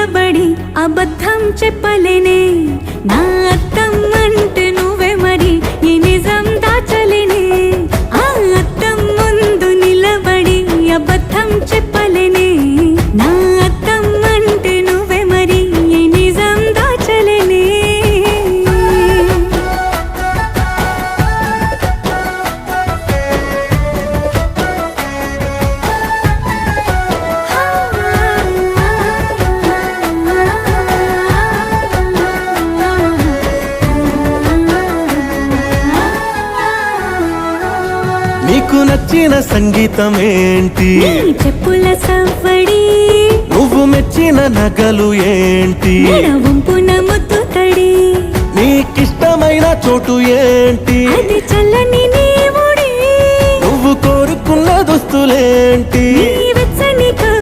నిలబడి అబద్ధం చెప్పలేనే నా అద్దం అంటే నువ్వే మరి ఈ నిజం దాచలేనే ఆ అద్దం ముందు నిలబడి అబద్ధం చెప్పలేనే నా అద్దం అంటే నువ్వే మరి ఈ నిజం దాచలేనే నీకు నచ్చిన సంగీతం ఏంటి నీ చెప్పుల సవ్వడి నువ్వు మెచ్చిన నగలు ఏంటి వంపున ముద్దు తడి నీకిష్టమైన చోటు ఏంటి అది చల్ల